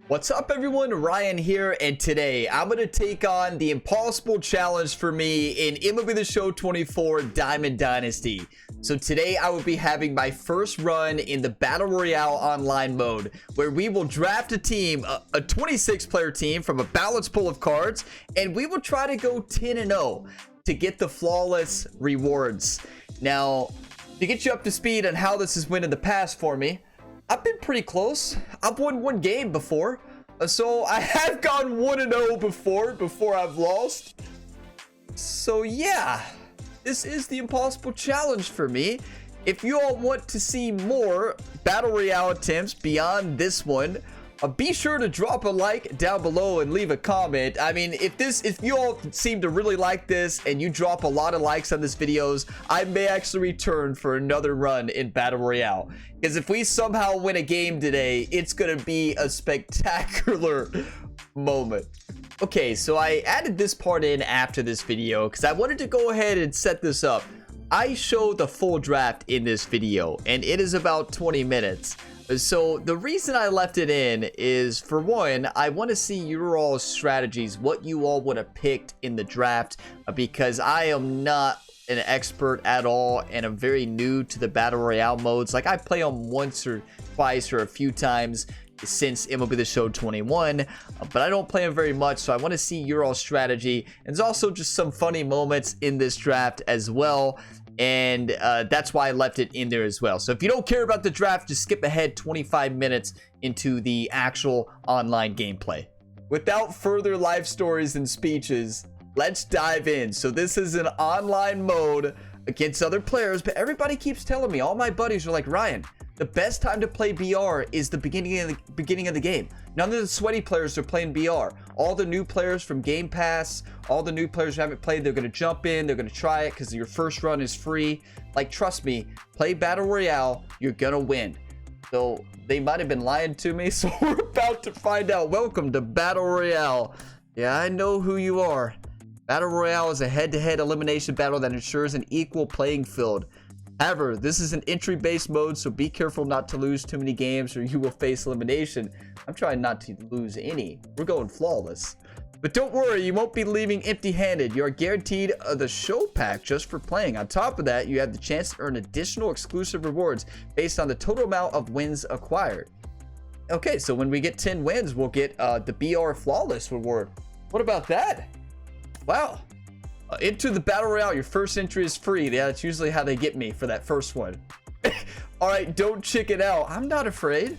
What's up everyone, Ryan here, and today I'm going to take on the impossible challenge for me in MLB The Show 24 Diamond Dynasty. So today I will be having my first run in the Battle Royale online mode, where we will draft a team, a 26 player team from a balanced pool of cards, and we will try to go 10-0 to get the flawless rewards. Now, to get you up to speed on how this has went in the past for me, I've been pretty close. I've won one game before. So I have gone 1-0 before I've lost. So yeah, this is the impossible challenge for me. If you all want to see more Battle Royale attempts beyond this one, be sure to drop a like down below and leave a comment. I mean, if you all seem to really like this and you drop a lot of likes on this videos, I may actually return for another run in Battle Royale. Because if we somehow win a game today, it's gonna be a spectacular moment. Okay, so I added this part in after this video because I wanted to go ahead and set this up. I show the full draft in this video, and it is about 20 minutes. So the reason I left it in is, for one, I want to see your all's strategies, what you all would have picked in the draft, because I am not an expert at all and I'm very new to the Battle Royale modes. Like, I play them once or twice or a few times since MLB The Show 21, but I don't play them very much, so I want to see your all strategy. And there's also just some funny moments in this draft as well, and that's why I left it in there as well. So if you don't care about the draft, just skip ahead 25 minutes into the actual online gameplay. Without further life stories and speeches, let's dive in. So this is an online mode against other players, but everybody keeps telling me, all my buddies are like, Ryan, the best time to play BR is the beginning of the game. None of the sweaty players are playing BR. All the new players from Game Pass, all the new players who haven't played, they're going to jump in, they're going to try it because your first run is free. Like, trust me, play Battle Royale, you're going to win. So they might have been lying to me, so we're about to find out. Welcome to Battle Royale. Yeah, I know who you are. Battle Royale is a head-to-head elimination battle that ensures an equal playing field. However, this is an entry-based mode, so be careful not to lose too many games or you will face elimination. I'm trying not to lose any. We're going flawless. But don't worry, you won't be leaving empty-handed. You are guaranteed the show pack just for playing. On top of that, you have the chance to earn additional exclusive rewards based on the total amount of wins acquired. Okay, so when we get 10 wins, we'll get the BR Flawless reward. What about that? Wow. Into the Battle Royale, your first entry is free. Yeah, that's usually how they get me for that first one. Alright, don't chicken out. I'm not afraid.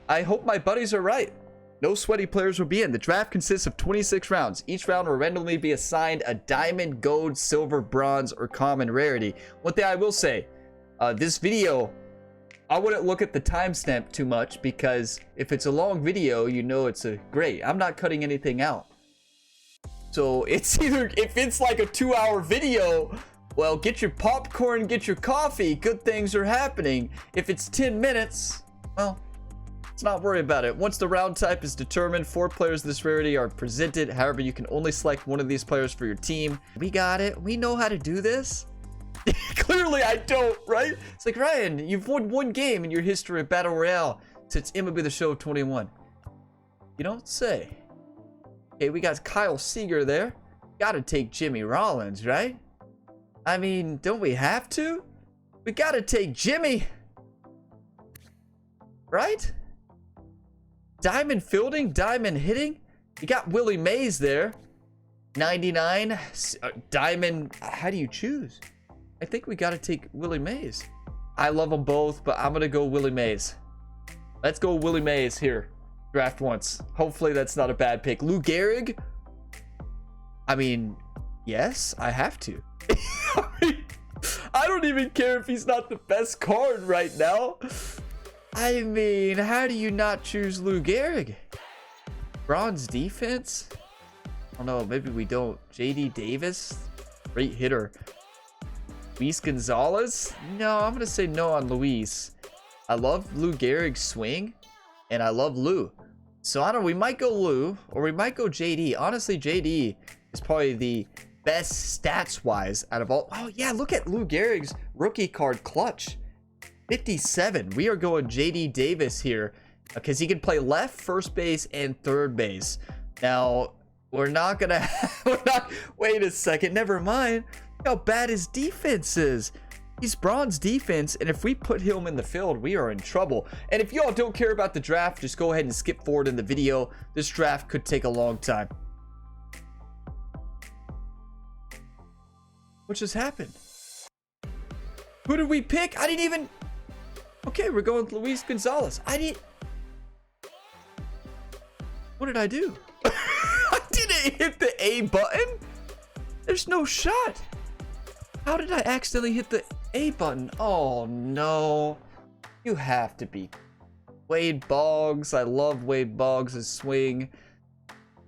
I hope my buddies are right. No sweaty players will be in. The draft consists of 26 rounds. Each round will randomly be assigned a diamond, gold, silver, bronze, or common rarity. One thing I will say, this video, I wouldn't look at the timestamp too much, because if it's a long video, you know it's great. I'm not cutting anything out. So it's either, if it's like a 2-hour video, well, get your popcorn, get your coffee, good things are happening. If it's 10 minutes, well, let's not worry about it. Once the round type is determined, 4 players of this rarity are presented. However, you can only select one of these players for your team. We got it. We know how to do this. Clearly I don't, right? It's like, Ryan, you've won one game in your history of Battle Royale since MLB The Show 21. You don't say. Okay, we got Kyle Seager there. Gotta take Jimmy Rollins, right? I mean, don't we have to? We gotta take Jimmy. Right? Diamond fielding, diamond hitting. You got Willie Mays there. 99. Diamond. How do you choose? I think we gotta take Willie Mays. I love them both, but I'm gonna go Willie Mays. Let's go Willie Mays here. Draft once. Hopefully that's not a bad pick. Lou Gehrig? I mean, yes, I have to. I don't even care if he's not the best card right now. I mean, how do you not choose Lou Gehrig? Bronze defense? I don't know, maybe we don't. JD Davis? Great hitter. Luis Gonzalez? No, I'm gonna say no on Luis. I love Lou Gehrig's swing, and I love Lou. So I don't know, we might go Lou, or we might go JD. Honestly, JD is probably the best stats-wise out of all. Oh, yeah, look at Lou Gehrig's rookie card clutch. 57. We are going JD Davis here. because he can play left, first base, and third base. Now, we're not gonna wait a second, never mind. Look how bad his defense is. He's bronze defense, and if we put him in the field, we are in trouble. And if y'all don't care about the draft, just go ahead and skip forward in the video. This draft could take a long time. What just happened? Who did we pick? I didn't even... Okay, we're going with Luis Gonzalez. What did I do? I didn't hit the A button. There's no shot. How did I accidentally hit the A button? Oh no. You have to be Wade Boggs. I love Wade Boggs' swing.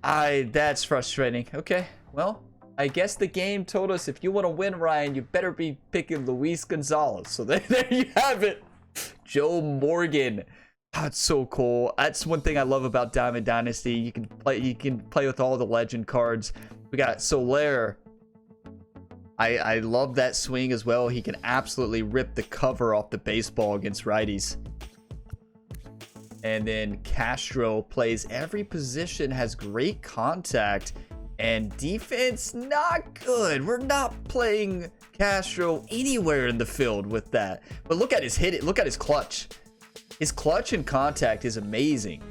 That's frustrating. Okay, well, I guess the game told us if you want to win, Ryan, you better be picking Luis Gonzalez. So there you have it. Joe Morgan. That's so cool. That's one thing I love about Diamond Dynasty. You can play with all the legend cards. We got Soler. I love that swing as well. He can absolutely rip the cover off the baseball against righties. And then Castro plays every position, has great contact, and defense not good. We're not playing Castro anywhere in the field with that. But look at his hit. Look at his clutch. His clutch and contact is amazing.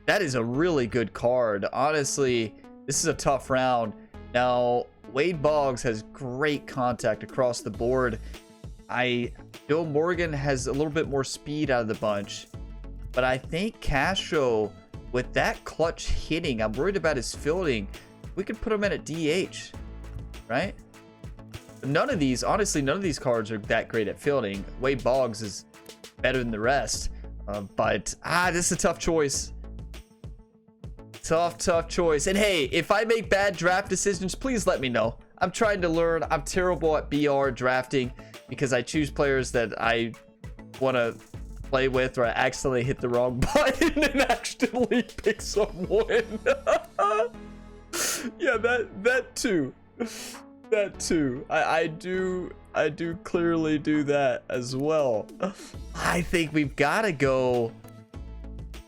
That is a really good card. Honestly, this is a tough round. Now, Wade Boggs has great contact across the board. Joe Morgan has a little bit more speed out of the bunch. But I think Castro, with that clutch hitting, I'm worried about his fielding. We could put him in at DH, right? None of these, honestly, none of these cards are that great at fielding. Wade Boggs is better than the rest. But this is a tough choice. Tough choice. And hey, if I make bad draft decisions, please let me know. I'm trying to learn. I'm terrible at BR drafting because I choose players that I want to play with, or I accidentally hit the wrong button and accidentally pick someone. Yeah, that too. That too. I do clearly do that as well. I think we've got to go.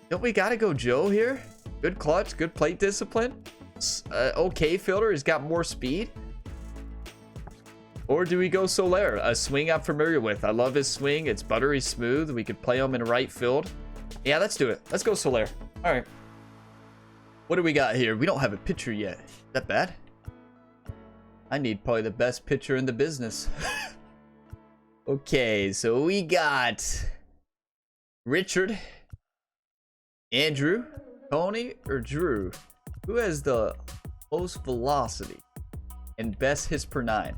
Don't we got to go Joe here? Good clutch, good plate discipline. Okay fielder, he's got more speed. Or do we go Soler? A swing I'm familiar with. I love his swing. It's buttery smooth. We could play him in right field. Yeah, let's do it. Let's go Soler. All right. What do we got here? We don't have a pitcher yet. Is that bad? I need probably the best pitcher in the business. Okay, so we got Richard, Andrew, Tony, or Drew. Who has the most velocity and best hits per 9?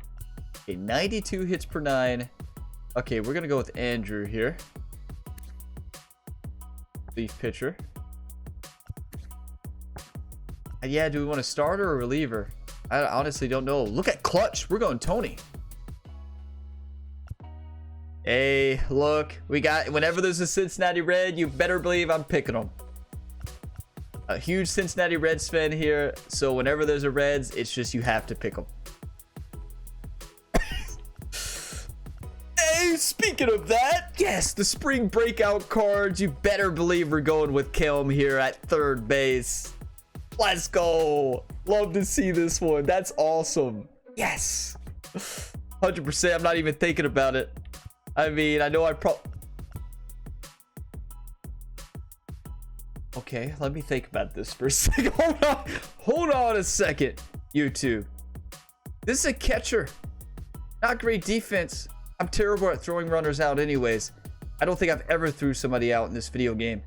Okay, 92 hits per 9. Okay, we're gonna go with Andrew here. Leaf pitcher. Yeah, do we want a starter or reliever? I honestly don't know. Look at clutch. We're going Tony. Hey, look, we got, whenever there's a Cincinnati Red, you better believe I'm picking them. A huge Cincinnati Reds fan here, so whenever there's a Reds, it's just you have to pick them. Hey, speaking of that, yes, the spring breakout cards. You better believe we're going with Kelm here at third base. Let's go. Love to see this one. That's awesome. Yes. 100%. I'm not even thinking about it. I mean, I know Okay, let me think about this for a second. Hold on a second, YouTube. This is a catcher. Not great defense. I'm terrible at throwing runners out anyways. I don't think I've ever threw somebody out in this video game.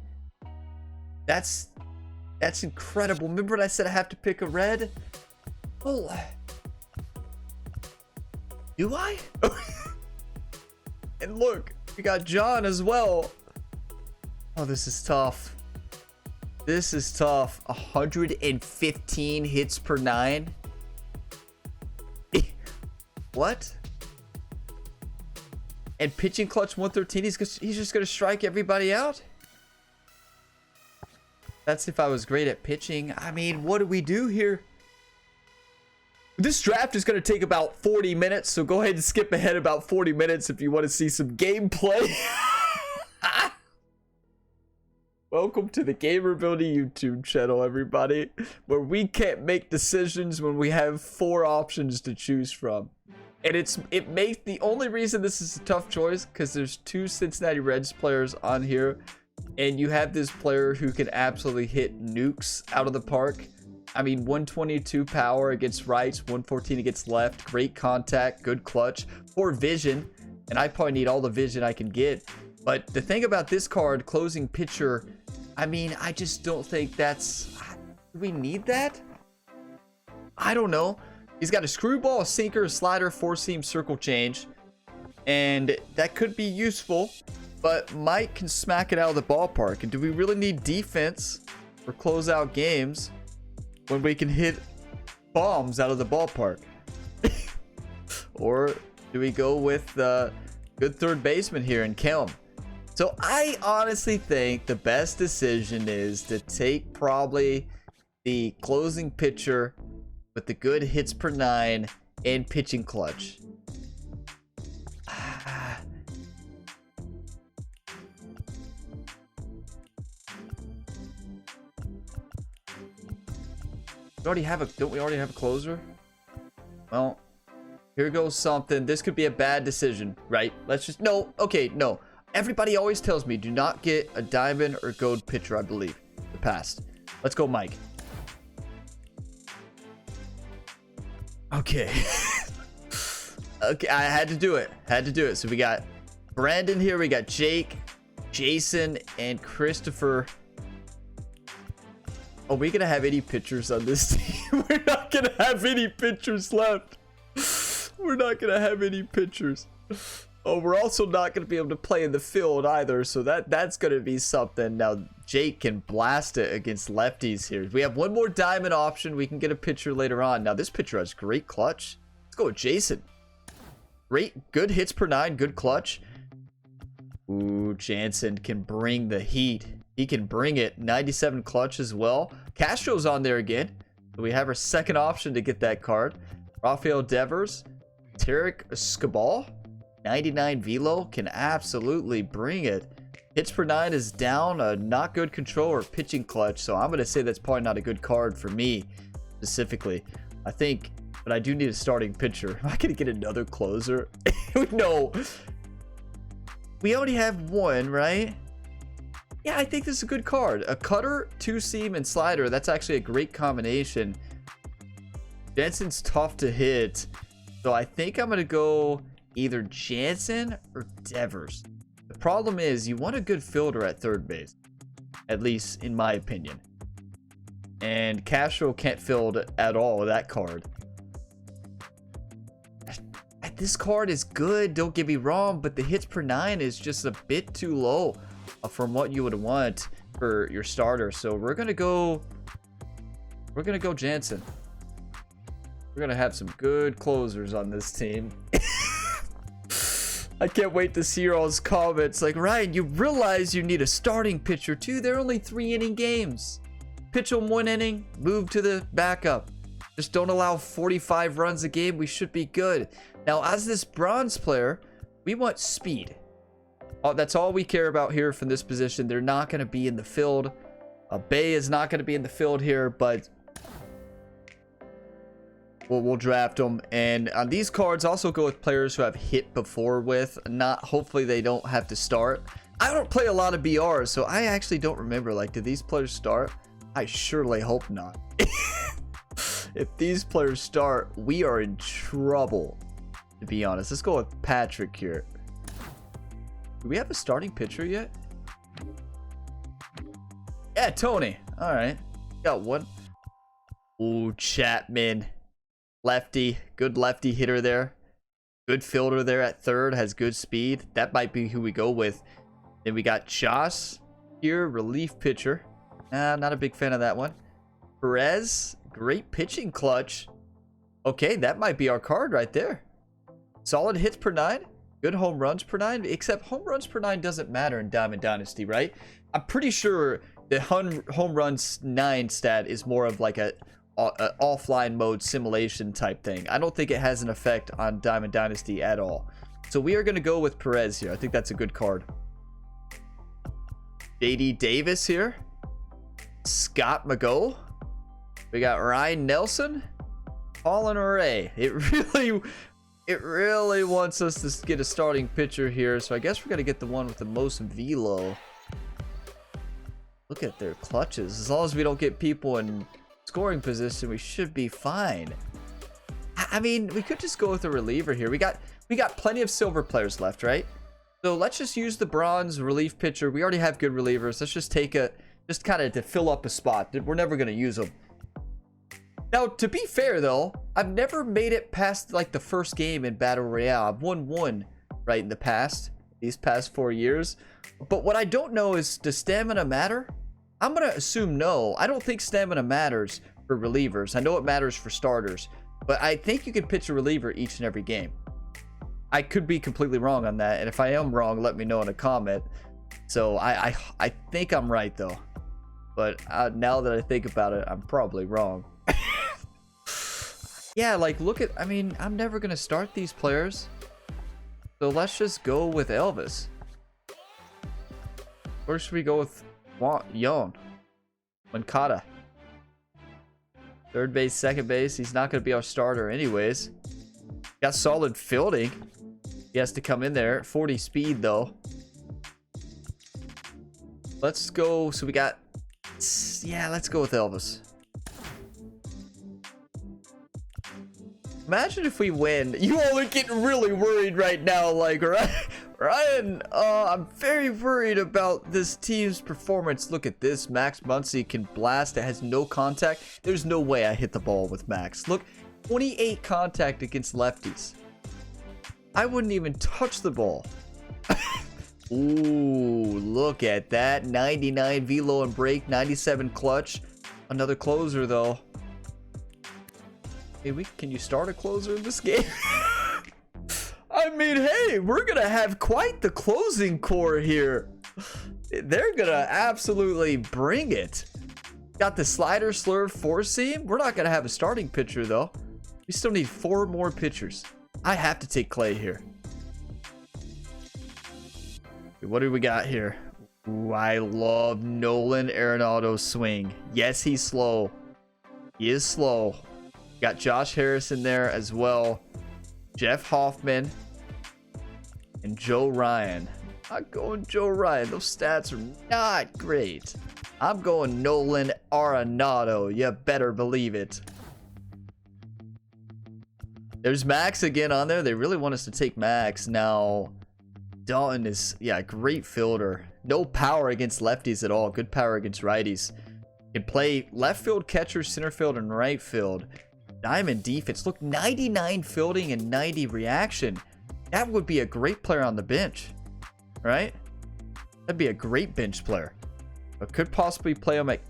That's incredible. Remember when I said I have to pick a red? Oh. Do I? And look, we got John as well. Oh, this is tough. This is tough. 115 hits per 9. What? And pitching clutch 113. He's just gonna strike everybody out. That's if I was great at pitching. I mean, what do we do here? This draft is going to take about 40 minutes, so go ahead and skip ahead about 40 minutes if you want to see some gameplay. Welcome to the Gamerability YouTube channel, everybody, where we can't make decisions when we have 4 options to choose from. And it makes the only reason this is a tough choice because there's 2 Cincinnati Reds players on here, and you have this player who can absolutely hit nukes out of the park. I mean, 122 power against rights, 114 against left, great contact, good clutch, poor vision, and I probably need all the vision I can get. But the thing about this card, closing pitcher, I mean, I just don't think that's... Do we need that? I don't know. He's got a screwball, a sinker, a slider, 4-seam, circle change. And that could be useful, but Mike can smack it out of the ballpark. And do we really need defense for closeout games when we can hit bombs out of the ballpark? Or do we go with the good third baseman here and kill him? So I honestly think the best decision is to take probably the closing pitcher with the good hits per 9 and pitching clutch. Don't we already have a closer? Well, here goes something. This could be a bad decision, right? Let's just... No. Okay, no. Everybody always tells me do not get a diamond or gold pitcher, I believe. The past. Let's go, Mike. Okay. Okay, I had to do it. So we got Brandon here. We got Jake, Jason, and Christopher. Are we gonna have any pitchers on this team? We're not gonna have any pitchers left. We're not gonna have any pitchers. Oh, we're also not going to be able to play in the field either, so that's going to be something. Now, Jake can blast it against lefties here. We have one more diamond option. We can get a pitcher later on. Now, this pitcher has great clutch. Let's go with Jason. Great, good hits per 9, good clutch. Ooh, Jansen can bring the heat. He can bring it. 97 clutch as well. Castro's on there again. We have our second option to get that card. Rafael Devers. Tarek Skubal. 99 velo can absolutely bring it. Hits per 9 is down, a not good control or pitching clutch, so I'm going to say that's probably not a good card for me specifically. I think, but I do need a starting pitcher. Am I going to get another closer? No. We already have one, right? Yeah, I think this is a good card. A cutter, 2-seam, and slider. That's actually a great combination. Jensen's tough to hit, so I think I'm going to go either Jansen or Devers. The problem is you want a good fielder at third base, at least in my opinion. And Castro can't field at all with that card. This card is good, don't get me wrong, but the hits per 9 is just a bit too low from what you would want for your starter. So we're gonna go Jansen. We're gonna have some good closers on this team. I can't wait to see your all's comments. Like, Ryan, you realize you need a starting pitcher too. They're only 3-inning games. Pitch them 1 inning, move to the backup. Just don't allow 45 runs a game. We should be good. Now, as this bronze player, we want speed. That's all we care about here from this position. They're not going to be in the field. Bay is not going to be in the field here, but we'll draft them. And on these cards, also go with players who have hit before with. Hopefully they don't have to start. I don't play a lot of BRs, so I actually don't remember. Like, did these players start? I surely hope not. If these players start, we are in trouble, to be honest. Let's go with Patrick here. Do we have a starting pitcher yet? Yeah, Tony. All right. Got one. Ooh, Chapman. Lefty. Good lefty hitter there. Good fielder there at third. Has good speed. That might be who we go with. Then we got Joss here. Relief pitcher. Not a big fan of that one. Perez. Great pitching clutch. Okay, that might be our card right there. Solid hits per 9. Good home runs per 9. Except home runs per 9 doesn't matter in Diamond Dynasty, right? I'm pretty sure the home runs 9 stat is more of like a offline mode simulation type thing. I don't think it has an effect on Diamond Dynasty at all. So we are going to go with Perez here. I think that's a good card. JD Davis here. Scott McGough. We got Ryan Nelson. Colin Ray. It really wants us to get a starting pitcher here. So I guess we're going to get the one with the most velo. Look at their clutches. As long as we don't get people in scoring position, we should be fine. I mean, we could just go with a reliever here. We got plenty of silver players left, right? So let's just use the bronze relief pitcher. We already have good relievers. Let's just take just kind of to fill up a spot. We're never going to use them. Now, to be fair though, I've never made it past like the first game in Battle Royale. I've won one right in the past, these past 4 years. But what I don't know is, does stamina matter? I'm going to assume no. I don't think stamina matters for relievers. I know it matters for starters, but I think you can pitch a reliever each and every game. I could be completely wrong on that, and if I am wrong, let me know in a comment. So I think I'm right though, but now that I think about it, I'm probably wrong. Yeah, like look at, I mean, I'm never gonna start these players, so let's just go with Elvis. Or should we go with Young Mankata? Third base, second base. He's not gonna be our starter anyways. Got solid fielding. He has to come in there. 40 speed though. Let's go. So we got, yeah, let's go with Elvis. Imagine if we win. You all are getting really worried right now, like, Ryan, I'm very worried about this team's performance. Look at this. Max Muncy can blast. It has no contact. There's no way I hit the ball with Max. Look, 28 contact against lefties. I wouldn't even touch the ball. Ooh, look at that. 99 velo and break, 97 clutch. Another closer though. Hey, can you start a closer in this game? I mean, hey, we're gonna have quite the closing core here. They're gonna absolutely bring it. Got the slider, slurve, four seam. We're not gonna have a starting pitcher though. We still need 4 more pitchers. I have to take Clay here. What do we got here? Ooh, I love Nolan Arenado's swing. Yes, he's slow. He is slow. Got Josh Harris in there as well. Jeff Hoffman. And Joe Ryan. I'm going Joe Ryan. Those stats are not great. I'm going Nolan Arenado. You better believe it. There's Max again on there. They really want us to take Max. Now, Dalton is, yeah, great fielder. No power against lefties at all. Good power against righties. Can play left field, catcher, center field, and right field. Diamond defense. Look, 99 fielding and 90 reaction. That would be a great player on the bench, right? That'd be a great bench player. But could possibly play him at,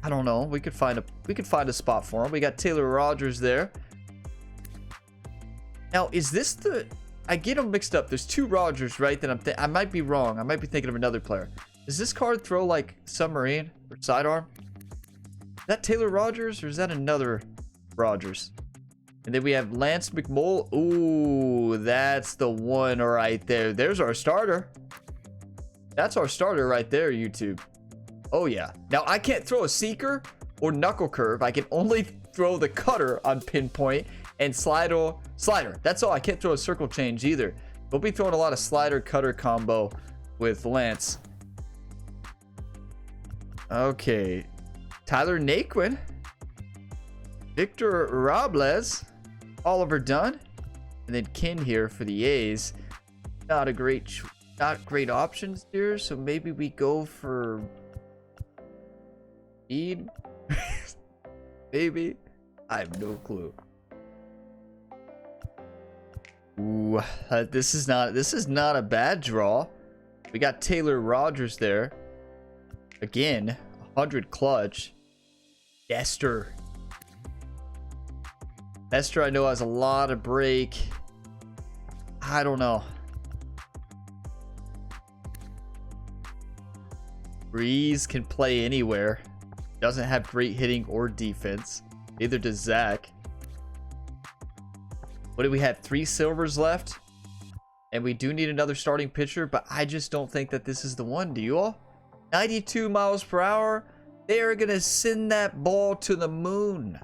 I don't know. We could find a spot for him. We got Taylor Rogers there. Now, is this the... I get them mixed up. There's 2 Rogers, right? That I might be wrong. I might be thinking of another player. Does this card throw like submarine or sidearm? Is that Taylor Rogers or is that another Rogers? And then we have Lance McMull. Ooh, that's the one right there. There's our starter. That's our starter right there, YouTube. Oh, yeah. Now, I can't throw a seeker or knuckle curve. I can only throw the cutter on pinpoint and slider. That's all. I can't throw a circle change either. We'll be throwing a lot of slider cutter combo with Lance. Okay. Tyler Naquin. Victor Robles. Oliver Dunn. And then Kin here for the A's. Not great options here. So maybe we go for Speed. Maybe. I have no clue. Ooh, this is not a bad draw. We got Taylor Rogers there. Again, 100 clutch. Nestor. Nestor, I know, has a lot of break. I don't know. Breeze can play anywhere. Doesn't have great hitting or defense. Neither does Zach. What do we have? 3 silvers left. And we do need another starting pitcher, but I just don't think that this is the one. Do you all? 92 miles per hour. They are going to send that ball to the moon.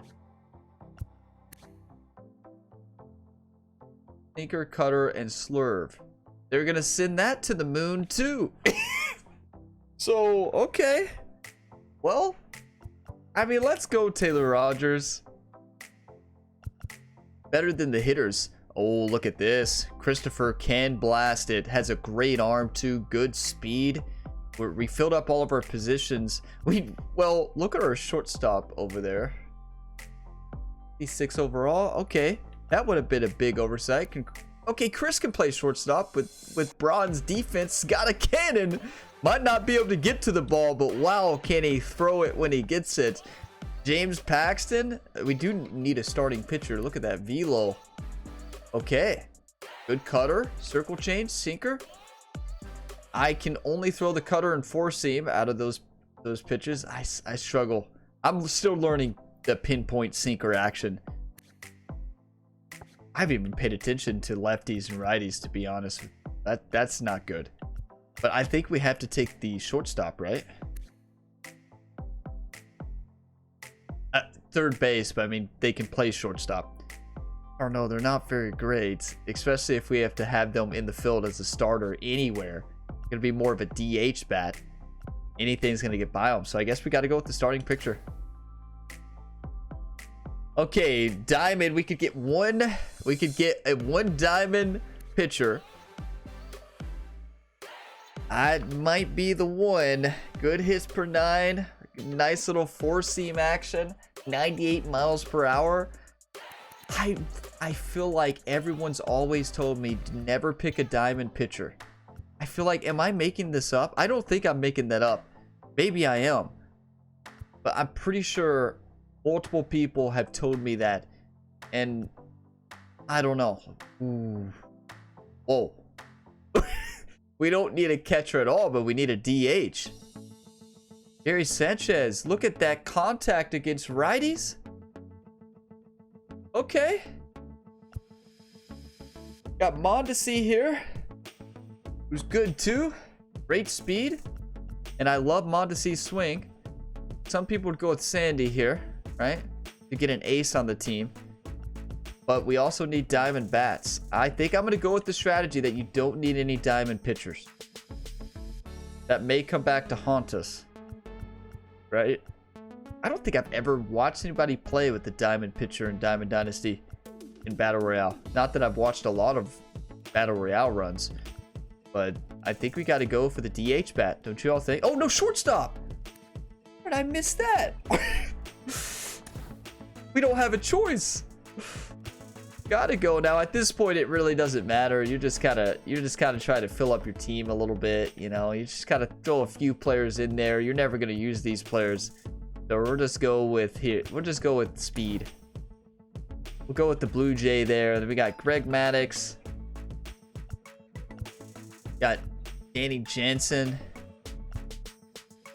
Sinker, cutter, and slurve. They're going to send that to the moon too. So, okay. Well, I mean, let's go Taylor Rogers. Better than the hitters. Oh, look at this. Christopher can blast it. Has a great arm too. Good speed. We filled up all of our positions. Well, look at our shortstop over there. He's 6 overall. Okay, that would have been a big oversight. Okay, Chris can play shortstop with Braun's defense. Got a cannon. Might not be able to get to the ball, but wow, can he throw it when he gets it. James Paxton. We do need a starting pitcher. Look at that velo. Okay, good cutter. Circle change, sinker. I can only throw the cutter and four seam out of those pitches. I struggle. I'm still learning the pinpoint sinker action. I haven't even paid attention to lefties and righties, to be honest. That's not good. But I think we have to take the shortstop, right? Third base, but I mean, they can play shortstop. Or no, they're not very great, especially if we have to have them in the field as a starter anywhere. It's gonna be more of a DH bat. Anything's gonna get by them, so I guess we got to go with the starting pitcher. Okay, diamond. We could get one. We could get a one diamond pitcher. I might be the one. Good hits per 9. Nice little four seam action. 98 miles per hour. I feel like everyone's always told me to never pick a diamond pitcher. I feel like, am I making this up? I don't think I'm making that up. Maybe I am. But I'm pretty sure multiple people have told me that. And I don't know. Ooh. Whoa. We don't need a catcher at all, but we need a DH. Gary Sanchez. Look at that contact against righties. Okay. Got Mondesi here, who's good too. Great speed. And I love Mondesi's swing. Some people would go with Sandy here, right? To get an ace on the team. But we also need diamond bats. I think I'm going to go with the strategy that you don't need any diamond pitchers. That may come back to haunt us. Right? I don't think I've ever watched anybody play with the diamond pitcher in Diamond Dynasty in Battle Royale. Not that I've watched a lot of Battle Royale runs, but I think we got to go for the DH bat. Don't you all think? Oh, no, shortstop. How did I miss that? We don't have a choice. Gotta go now. At this point, it really doesn't matter. You're just kind of trying to fill up your team a little bit. You know, you just gotta throw a few players in there. You're never gonna use these players, so we'll just go with here. We'll just go with speed. We'll go with the Blue Jay there. Then we got Greg Maddux. Got Danny Jansen.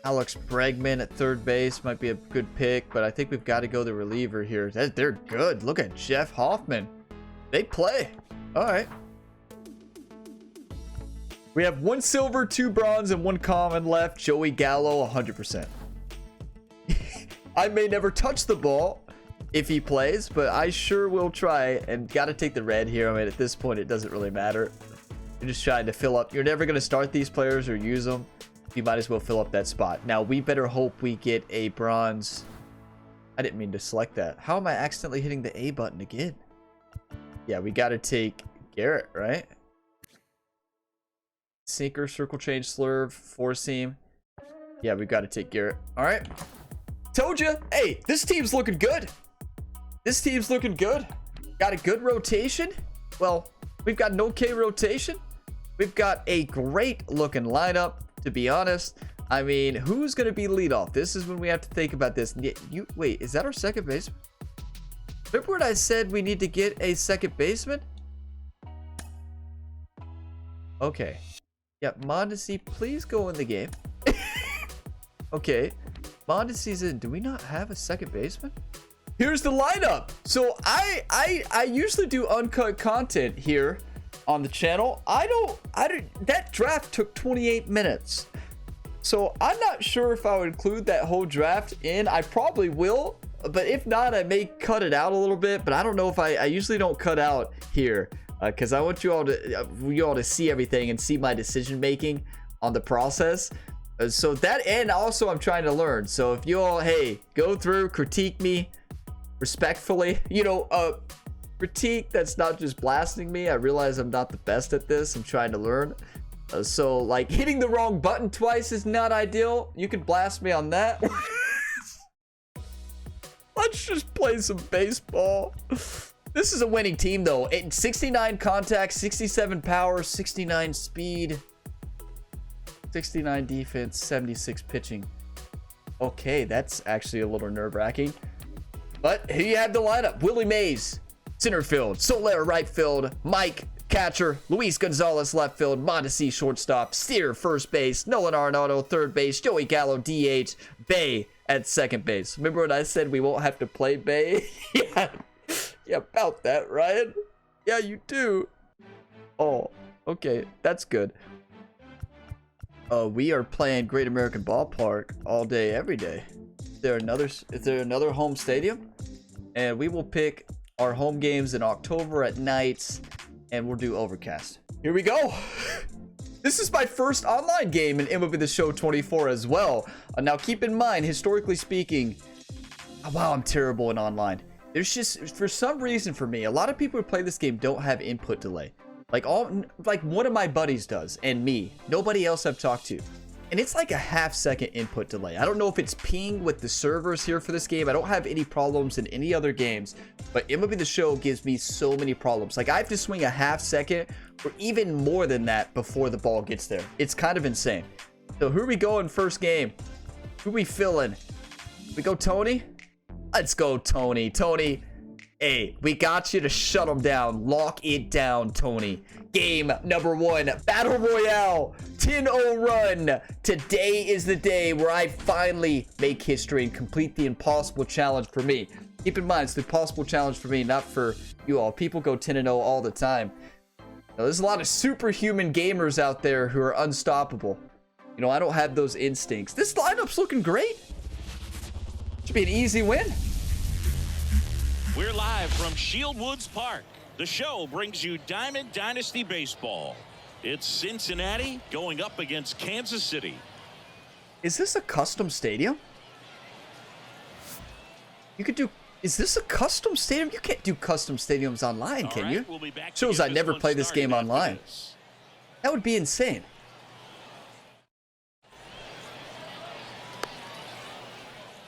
Alex Bregman at third base might be a good pick, but I think we've got to go the reliever here. They're good. Look at Jeff Hoffman. They play. All right. We have 1 silver, 2 bronze, and 1 common left. Joey Gallo, 100%. I may never touch the ball if he plays, but I sure will try. And got to take the red here. I mean, at this point, it doesn't really matter. You're just trying to fill up. You're never going to start these players or use them. You might as well fill up that spot. Now, we better hope we get a bronze. I didn't mean to select that. How am I accidentally hitting the A button again? Yeah, we got to take Garrett, right? Sinker, circle change, slurve, four seam. Yeah, we got to take Garrett. All right. Told you. Hey, this team's looking good. This team's looking good. Got a good rotation. Well, we've got an okay rotation. We've got a great looking lineup. To be honest, I mean, who's going to be leadoff? This is when we have to think about this. Wait, is that our second baseman? Remember when I said we need to get a second baseman? Okay. Yeah, Mondesi, please go in the game. Okay. Mondesi's in. Do we not have a second baseman? Here's the lineup. So I usually do uncut content here on the channel. I don't that draft took 28 minutes. So I'm not sure if I would include that whole draft in. I probably will, but if not, I may cut it out a little bit. But I don't know if I usually don't cut out here because I want you all to see everything and see my decision making on the process. So that, and also I'm trying to learn. So if you all, hey, go through, critique me respectfully, you know, critique that's not just blasting me. I realize I'm not the best at this. I'm trying to learn. So like hitting the wrong button twice is not ideal. You could blast me on that. Let's just play some baseball. This is a winning team though. 69 contact, 67 power, 69 speed, 69 defense, 76 pitching. Okay, that's actually a little nerve-wracking. But here you have the lineup. Willie Mays, center field. Soler, right field. Mike, catcher. Luis Gonzalez, left field. Mondesi, shortstop. Steer, first base. Nolan Arenado, third base. Joey Gallo, DH. Bay at second base. Remember when I said we won't have to play Bay? Yeah, about that, Ryan. Yeah, you do. Oh, okay. That's good. We are playing Great American Ballpark all day, every day. Is there another home stadium? And we will pick our home games in October at nights, and we'll do overcast. Here we go. This is my first online game in MLB The Show 24 as well. Now keep in mind, historically speaking, wow, I'm terrible in online. There's just, for some reason for me, a lot of people who play this game don't have input delay. Like one of my buddies does, and me. Nobody else I've talked to. And it's like a half-second input delay. I don't know if it's ping with the servers here for this game. I don't have any problems in any other games, but MLB The Show gives me so many problems. Like I have to swing a half-second or even more than that before the ball gets there. It's kind of insane. So who are we going first game? Who are we feeling? We go Tony? Let's go Tony. Tony, hey, we got you to shut him down. Lock it down, Tony. Game number 1, Battle Royale, 10-0 run. Today is the day where I finally make history and complete the impossible challenge for me. Keep in mind, it's the impossible challenge for me, not for you all. People go 10-0 all the time. Now, there's a lot of superhuman gamers out there who are unstoppable. You know, I don't have those instincts. This lineup's looking great. Should be an easy win. We're live from Shieldwoods Park. The show brings you Diamond Dynasty Baseball. It's Cincinnati going up against Kansas City. Is this a custom stadium? You could do... Is this a custom stadium? You can't do custom stadiums online, can you? We'll Shows I never played this game online. That would be insane.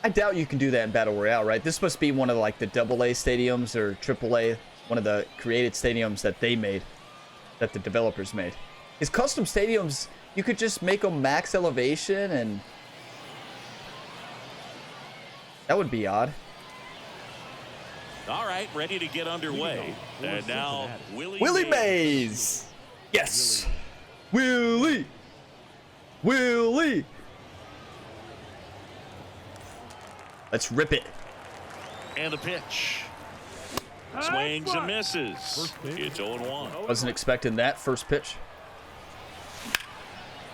I doubt you can do that in Battle Royale, right? This must be one of like the AA stadiums or AAA, one of the created stadiums that they made, that the developers made. Is custom stadiums, you could just make them max elevation and that would be odd. All right, ready to get underway. And now Willie Mays. Yes. Willie. Let's rip it. And the pitch. Swings and misses. It's 0-1. Wasn't expecting that first pitch.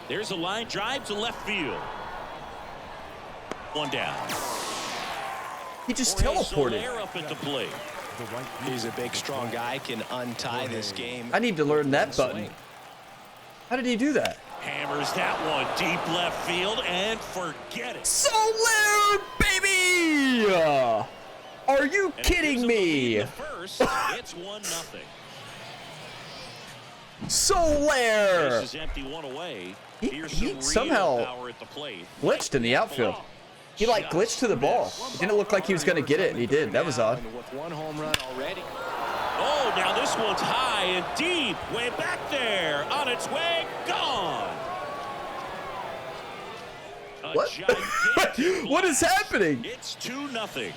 There's a line drive to left field. One down. He just teleported. Up at the plate. He's a big, strong guy. Can untie this game. I need to learn that button. How did he do that? Hammers that one deep left field and forget it. Soler, baby! Are you kidding me? First, it's 1-0. Soler! This is empty, one away. He somehow glitched in the outfield. He like glitched to the ball. It didn't look like he was going to get it, and he did. That was odd. With one home run already. Oh, now this one's high and deep, way back there, on its way, gone. What? What is happening? It's 2-0.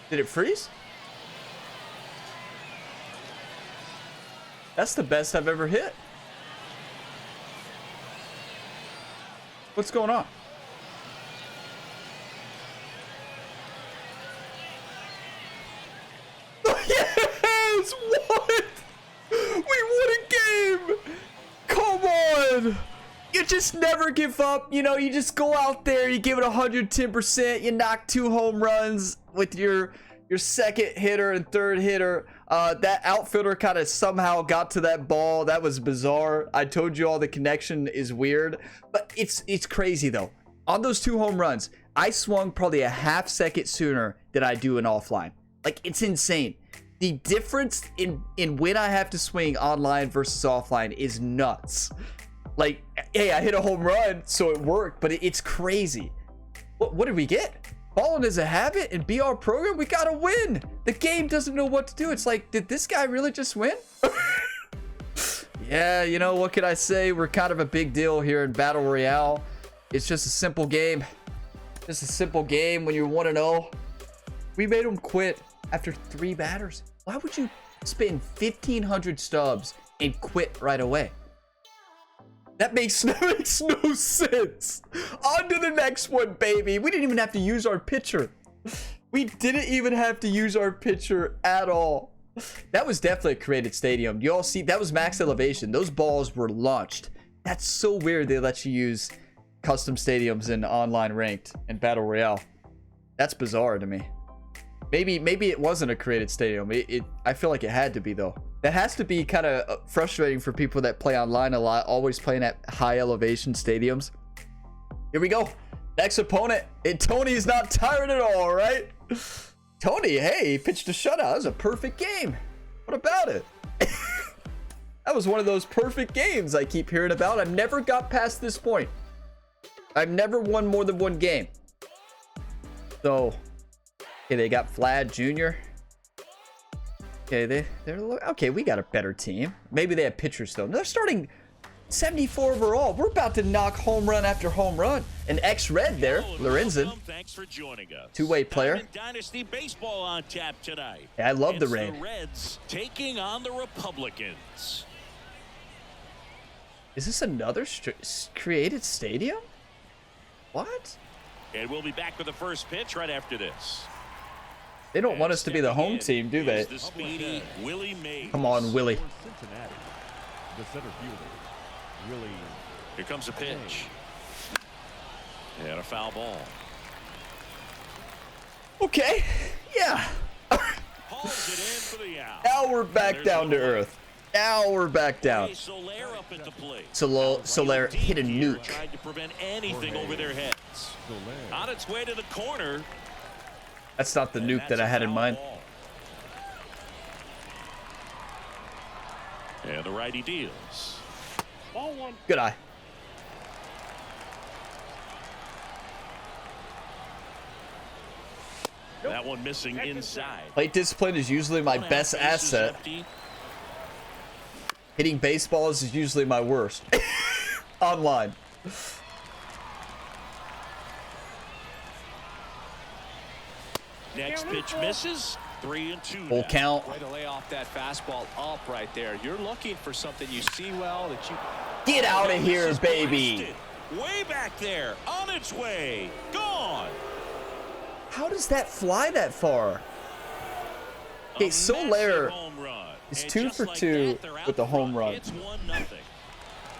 Did it freeze? That's the best I've ever hit. What's going on? just won. We won a game. Come on. You just never give up. You know, you just go out there, you give it 110%. You knock 2 home runs with your second hitter and third hitter. That outfielder kind of somehow got to that ball. That was bizarre. I told you all the connection is weird, but it's crazy though. On those 2 home runs, I swung probably a half second sooner than I do in offline. Like, it's insane. The difference in when I have to swing online versus offline is nuts. Like, hey, I hit a home run, so it worked, but it's crazy. What did we get? Balling is a habit in BR program. We gotta win. The game doesn't know what to do. It's like, did this guy really just win? Yeah, you know, what can I say? We're kind of a big deal here in Battle Royale. It's just a simple game. Just a simple game when you're 1-0. We made them quit after 3 batters. Why would you spend 1,500 stubs and quit right away? That makes no sense. On to the next one, baby. We didn't even have to use our pitcher. We didn't even have to use our pitcher at all. That was definitely a created stadium. You all see, that was max elevation. Those balls were launched. That's so weird they let you use custom stadiums in online ranked and Battle Royale. That's bizarre to me. Maybe it wasn't a created stadium. I feel like it had to be though. That has to be kind of frustrating for people that play online a lot, always playing at high elevation stadiums. Here we go. Next opponent. And Tony's not tired at all, right? Tony, hey, he pitched a shutout. That was a perfect game. What about it? That was one of those perfect games I keep hearing about. I've never got past this point. I've never won more than 1 game. So, okay, they got Vlad Jr. Okay, okay, we got a better team. Maybe they have pitchers though. They're starting 74 overall. We're about to knock home run after home run. An ex-red there, Lorenzen. Thanks for joining us. Two-way player. Dynasty baseball on tap tonight. Yeah, I love the It's red. The Reds taking on the Republicans. Is this another created stadium? What? And we'll be back with the first pitch right after this. They don't want us to be the home team, do they? The speedy Willie Mays. Come on, Willie. Cincinnati, the center fielder, Willie. Here comes a pitch. And a foul ball. Okay, yeah. Hauls it in for the out. Now we're back down to earth. Now we're back down. Soler up at the plate. Soler hit a nuke. Tried to prevent anything over their heads. On its way to the corner. That's not the nuke that I had in mind. And the righty deals. Ball 1. Good eye. That one missing inside. Plate discipline is usually my best asset. Hitting baseballs is usually my worst. Online. Next pitch misses. 3-2. Full count. Way to lay off that fastball up right there. You're looking for something you see well that you... Get out of here, baby. Way back there. On its way. Gone. How does that fly that far? Okay, Soler is 2 for 2 with the home run. It's 1-0.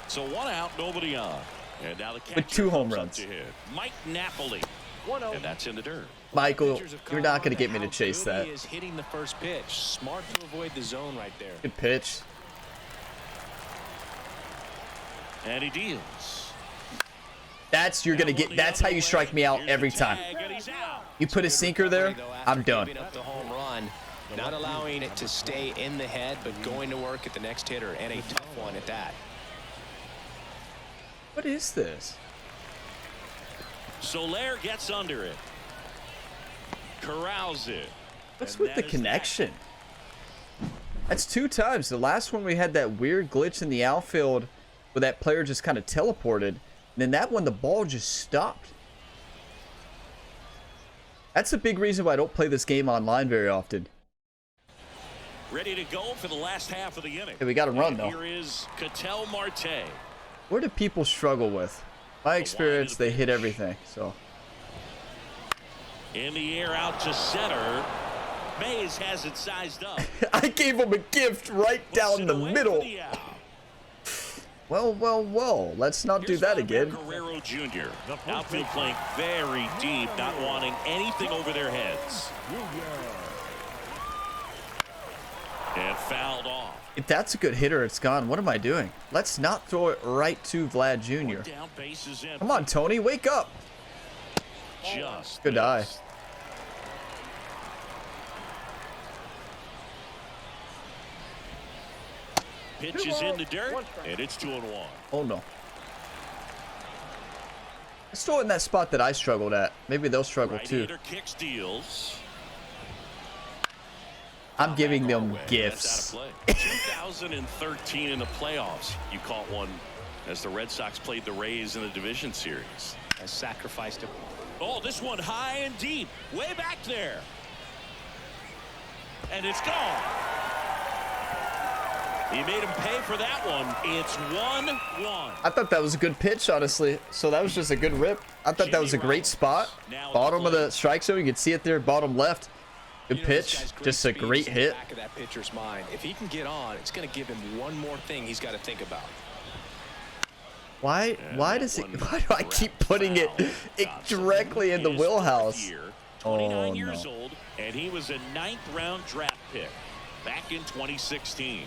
So 1 out, nobody on. And now the with 2 home runs. Mike Napoli. 1-0. And that's in the dirt. Michael, you're not going to get me to chase that. He is hitting the first pitch. Smart to avoid the zone right there. Good pitch. And he deals. That's that's how you strike me out every time. You put a sinker there, I'm done. Up the home run, not allowing it to stay in the head, but going to work at the next hitter, and a tough one at that. What is this? Soler gets under it. Corrals it. What's with the connection? That's 2 times. The last one we had that weird glitch in the outfield where that player just kind of teleported. And then that one, the ball just stopped. That's a big reason why I don't play this game online very often. Ready to go for the last half of the inning. Hey, we got to run though. Here is Ketel Marte. Where do people struggle with? My experience, they hit everything. So in the air out to center. Mays has it sized up. I gave him a gift right down the middle. Well, let's not do that again. Guerrero Jr. Outfield playing very deep, not wanting anything over their heads. And fouled off. If that's a good hitter, it's gone. What am I doing? Let's not throw it right to Vlad Jr. Down, bases empty. Come on, Tony, wake up. Just Good eye. Pitch is in the dirt, and it's 2-1. Oh, no. Let's throw it in that spot that I struggled at. Maybe they'll struggle too. Right-hander kicks, deals. I'm giving them That's gifts. out of play. 2013 in the playoffs, you caught one as the Red Sox played the Rays in the division series. I sacrificed him. Oh, this one high and deep, way back there. And it's gone. He made him pay for that one. It's 1-1. I thought that was a good pitch, honestly. So that was just a good rip. I thought that was a great spot. Bottom of the strike zone. You can see it there, bottom left. Good pitch. Just a great hit. Back of that pitcher's mind. If he can get on, it's going to give him one more thing he's got to think about. Why do I keep putting it directly in the wheelhouse? 29 years old, and he was a 9th-round draft pick back in 2016.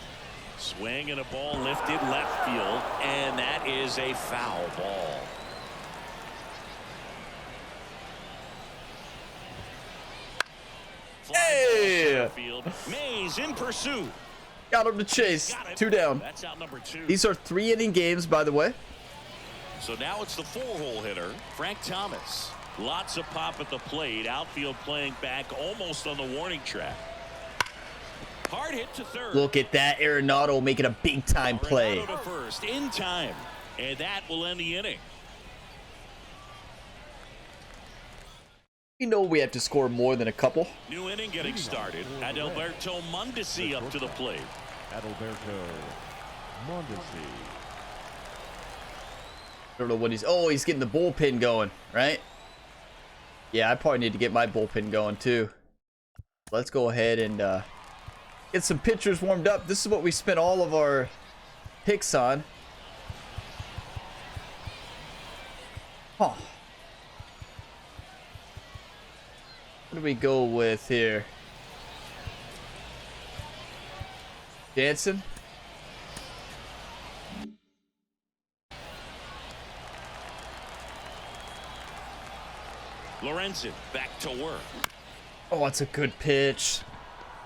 Swing and a ball lifted left field, and that is a foul ball. Hey! Field. Mays in pursuit. Got him to chase. 2 down. That's out number 2. These are 3-inning games, by the way. So now it's the 4-hole hitter, Frank Thomas. Lots of pop at the plate. Outfield playing back almost on the warning track. Hard hit to third. Look at that. Arenado making a big-time play. Arenado to first in time. And that will end the inning. You know we have to score more than a couple. New inning getting started. Adalberto Mondesi up to the plate. Adalberto Mondesi. I don't know what he's getting the bullpen going, right? Yeah, I probably need to get my bullpen going too. Let's go ahead and get some pitchers warmed up. This is what we spent all of our picks on. Huh. What do we go with here? Jansen? Lorenzen back to work. Oh, that's a good pitch.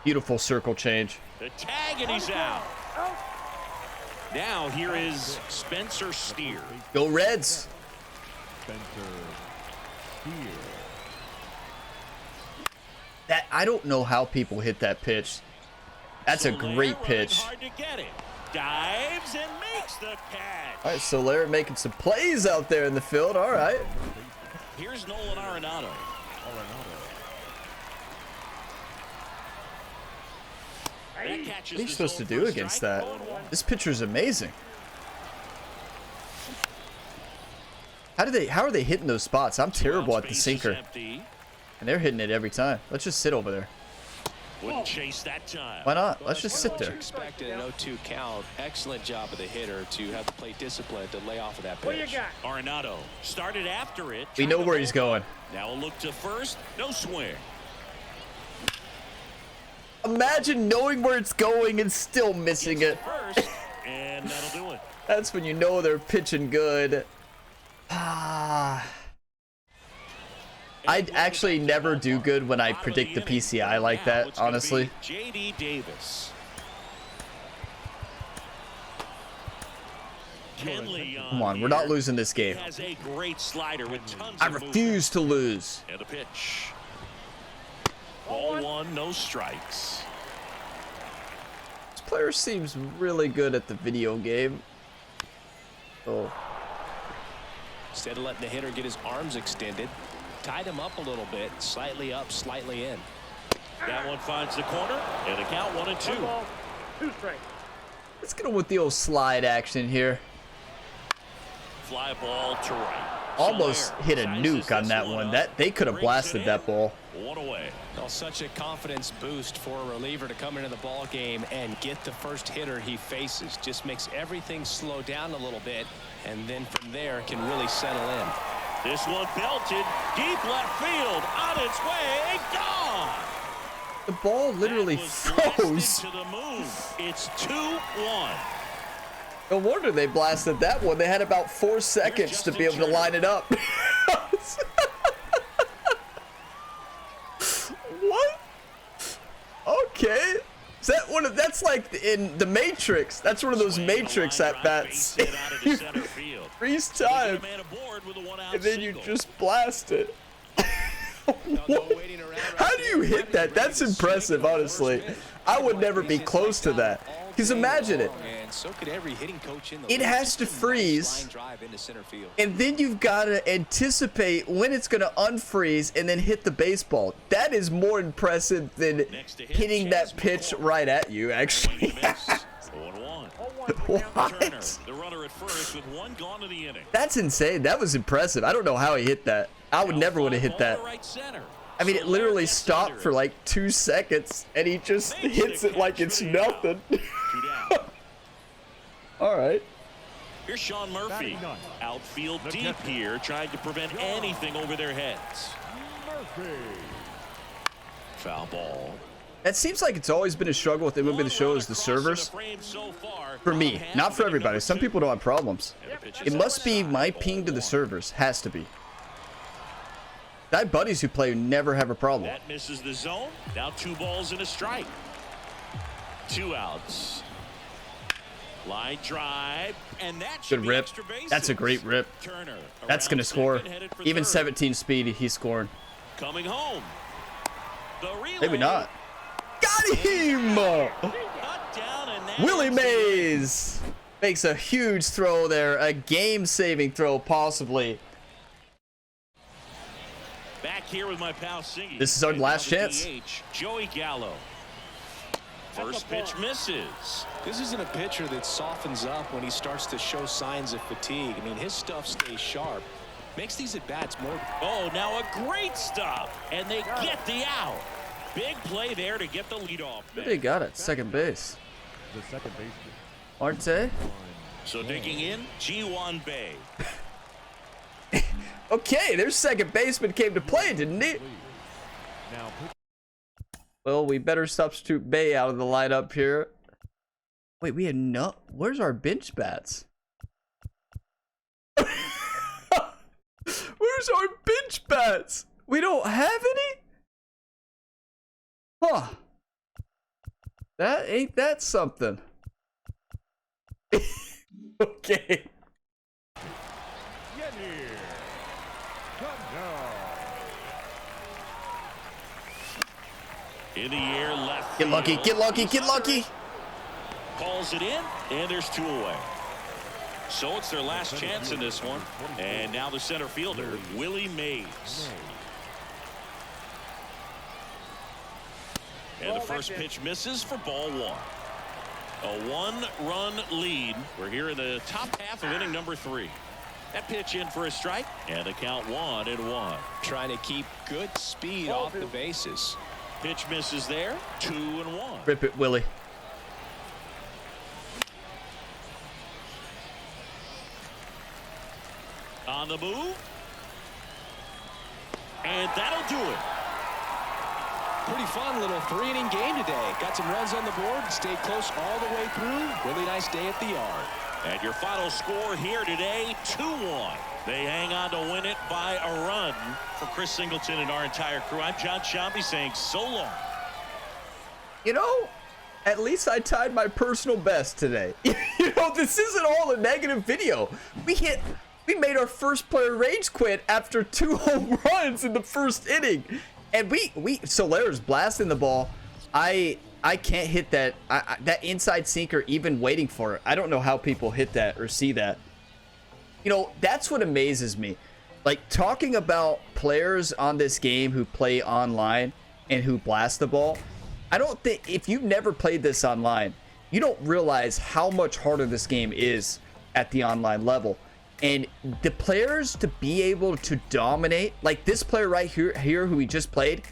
Beautiful circle change. The tag, and he's out. Now here is Spencer Steer. Go Reds. Spencer Steer. That I don't know how people hit that pitch. That's a great pitch. Hard to get it. Dives and makes the catch. All right, Soler making some plays out there in the field. All right. Here's Nolan Arenado. What are you supposed to do against that? This pitcher's amazing. How are they hitting those spots? I'm terrible at the sinker. And they're hitting it every time. Let's just sit over there. Wouldn't chase that time. Why not? Let's just sit there. Expected an 0-2 count. Excellent job of the hitter to have the plate discipline to lay off of that pitch. What you got? Arenado started after it. We know where he's going. Now a look to first. No swing. Imagine knowing where it's going and still missing it. First, and that'll do it. That's when you know they're pitching good. I actually never do good when I predict the PCI like that, honestly. J.D. Davis. Come on, we're not losing this game. Has a great slider with tons I of refuse to lose. movement. And a pitch. Ball one, no strikes. This player seems really good at the video game. Oh. Instead of letting the hitter get his arms extended, tied him up a little bit, slightly up, slightly in. That one finds the corner, and a count 1-2. 1 ball, 2 strikes. Let's get him with the old slide action here. Fly ball to right. almost hit a nuke on that one. That they could have blasted that ball. One away. Well, such a confidence boost for a reliever to come into the ball game and get the first hitter he faces. Just makes everything slow down a little bit, and then from there can really settle in. This one belted deep left field, on its way, gone. The ball literally froze. To the moon. It's 2-1. No wonder they blasted that one. They had about 4 seconds to be able to line it up. What? Okay. Is that one of, that's like in the Matrix. That's one of those Matrix at bats. You freeze time, and then you just blast it. How do you hit that? That's impressive, honestly. I would never be close to that. Because imagine it. It has to freeze, and then you've got to anticipate when it's going to unfreeze and then hit the baseball. That is more impressive than hitting that pitch right at you, actually. What? That's insane. That was impressive. I don't know how he hit that. I would never would have hit that. I mean, it literally stopped for like 2 seconds, and he just hits it like it's nothing. All right. Here's Sean Murphy. Outfield deep here, trying to prevent anything over their heads. Foul ball. It seems like it's always been a struggle with MLB The Show is the servers. For me, not for everybody. Some people don't have problems. It must be my ping to the servers. Has to be. I have buddies who play who never have a problem. That misses the zone. Now 2 balls and a strike. 2 outs. Line drive, and that should good rip. That's a great rip. Turner that's gonna score. Even 17 speed, he's scoring. Coming home. Maybe not. Got him! Willie Mays makes a huge throw there, a game-saving throw, possibly. Back here with my pal Singy. This is our last chance. Joey Gallo. First pitch misses. This isn't a pitcher that softens up when he starts to show signs of fatigue. I mean, his stuff stays sharp. Makes these at-bats more. Oh, now a great stop. And they get the out. Big play there to get the lead off. They got it. Second base. The second baseman. Arte. So digging in, G1 Bay. Okay, their second baseman came to play, didn't he? Well, we better substitute Bay out of the lineup here. Wait, we had no. Where's our bench bats? Where's our bench bats? We don't have any? Huh. Ain't that something? Okay. Get here. Come down. In the air, left. Get lucky, get lucky, get lucky. Calls it in, and there's 2 away. So it's their last chance in this one. And now the center fielder, Willie Mays. And the first pitch misses for ball 1. A 1-run lead. We're here in the top half of inning number 3. That pitch in for a strike, and the count 1-1. Trying to keep good speed off the bases. Pitch misses there, 2-1. Rip it, Willie. On the move. And that'll do it. Pretty fun little 3-inning game today. Got some runs on the board, stayed close all the way through. Really nice day at the yard. And your final score here today, 2-1. They hang on to win it by a run. For Chris Singleton and our entire crew, I'm John Shambi saying so long. You know, at least I tied my personal best today. You know, this isn't all a negative video. We made our first player rage quit after 2 home runs in the first inning. And Soler's blasting the ball. I can't hit that that inside sinker even waiting for it. I don't know how people hit that or see that. You know, that's what amazes me. Like, talking about players on this game who play online and who blast the ball. I don't think, if you've never played this online, you don't realize how much harder this game is at the online level. And the players to be able to dominate, like this player right here who we just played,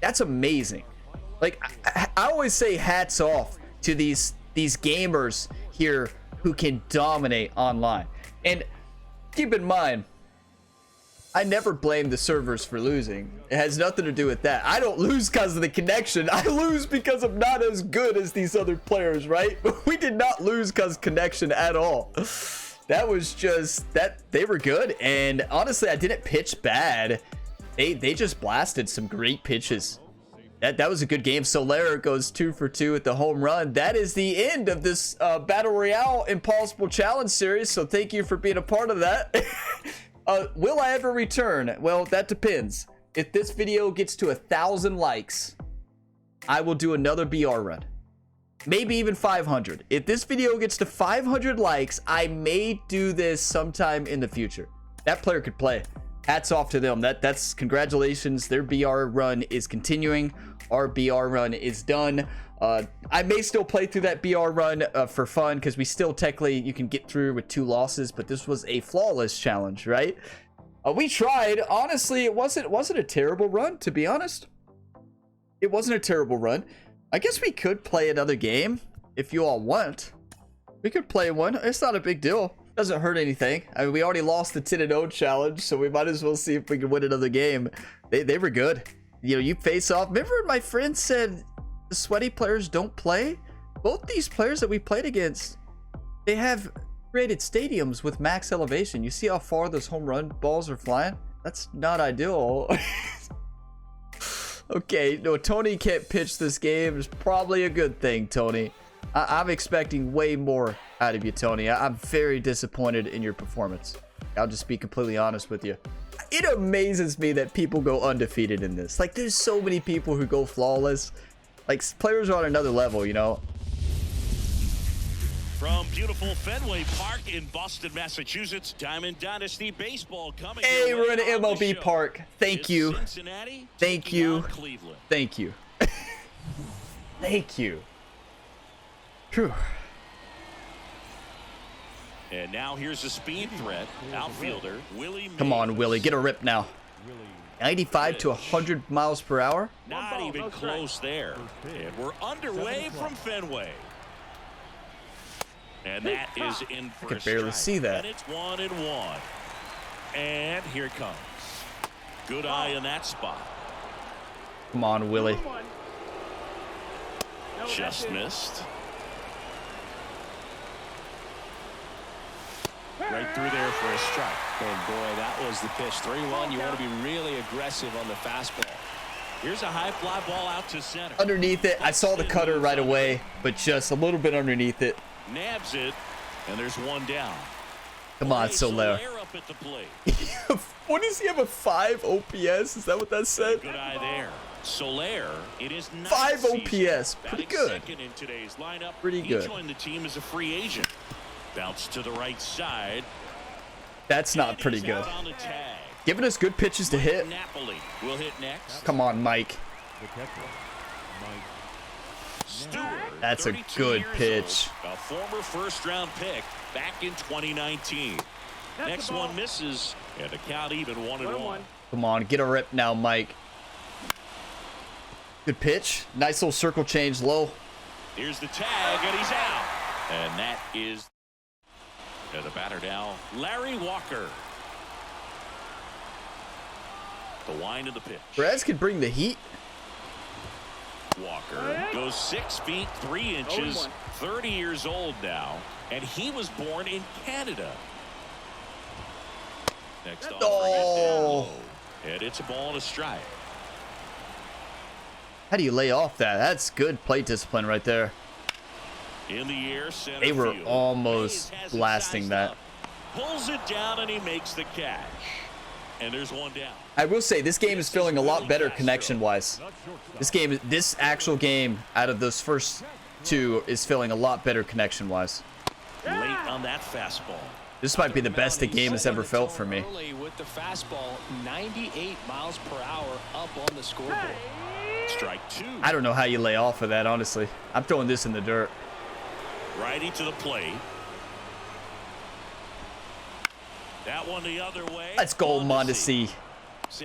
that's amazing. Like I always say hats off to these gamers here who can dominate online. And keep in mind, I never blame the servers for losing. It has nothing to do with that. I don't lose because of the connection. I lose because I'm not as good as these other players, right? We did not lose because of connection at all. That was just that they were good. And honestly, I didn't pitch bad. They just blasted some great pitches. That was a good game. Soler goes 2 for 2 with the home run. That is the end of this Battle Royale Impossible Challenge series. So thank you for being a part of that. Will I ever return? Well, that depends. If this video gets to 1,000 likes, I will do another BR run. Maybe even 500. If this video gets to 500 likes, I may do this sometime in the future. That player could play. Hats off to them. That's congratulations. Their BR run is continuing. Our BR run is done. I may still play through that BR run for fun, because we still technically, you can get through with 2 losses, but this was a flawless challenge, right? We tried. Honestly, it wasn't a terrible run, to be honest. It wasn't a terrible run. I guess we could play another game if you all want. We could play one. It's not a big deal. Doesn't hurt anything. I mean, we already lost the 10-0 challenge, so we might as well see if we can win another game. They were good. You know, you face off. Remember my friend said the sweaty players don't play? Both these players that we played against, they have created stadiums with max elevation. You see how far those home run balls are flying? That's not ideal. Okay, no, Tony can't pitch this game. It's probably a good thing, Tony. I'm expecting way more out of you, Tony. I'm very disappointed in your performance. I'll just be completely honest with you. It amazes me that people go undefeated in this. Like, there's so many people who go flawless. Like, players are on another level, you know? From beautiful Fenway Park in Boston, Massachusetts, Diamond Dynasty Baseball coming. Hey, we're in MLB Park. Thank you. Thank you. Thank you. Thank you. Whew. And now here's a speed threat. Outfielder Willie. Come on, Willie. Get a rip now. 95 to 100 miles per hour. Not even close there. And we're underway from Fenway. And that is in for I can barely see that. And it's 1-1. And here it comes. Good eye in that spot. Come on, Willie. Just missed. Right through there for a strike. And boy, that was the pitch. 3-1. You want to be really aggressive on the fastball. Here's a high fly ball out to center. Underneath it. I saw the cutter right away, but just a little bit underneath it. Nabs it, and there's one down. Come on, Soler. Up at the plate. What does he have, a 5 OPS? Is that what that said? Good eye there. Soler, it is 5 OPS. Pretty good. In today's lineup. Pretty good. He joined the team as a free agent. Bounce to the right side. That's not pretty good. Giving us good pitches to hit. Napoli will hit next. Come on, Mike. Stewart, that's a good pitch. Old, a former first-round pick back in 2019. Next one misses, and the count even 1-1. Come on, get a rip now, Mike. Good pitch. Nice little circle change low. Here's the tag, and he's out. And that is the batter now, Larry Walker. The wind of the pitch. Perez could bring the heat. Walker goes 6 feet 3 inches, 30 years old now, and he was born in Canada. Next Oh. And it's a ball and a strike. How do you lay off that? That's good plate discipline right there. In the air, center They were field. almost blasting that. Up, pulls it down, and he makes the catch. And there's one down. I will say this game is feeling a lot better connection-wise. This actual game out of those first 2 is feeling a lot better connection-wise. Late on that fastball. This might be the best the game has ever felt for me. Early with the fastball, 98 miles per hour up on the scoreboard. Strike 2. I don't know how you lay off of that, honestly. I'm throwing this in the dirt. Righty to the plate. That one the other way. Let's go, Mondesi.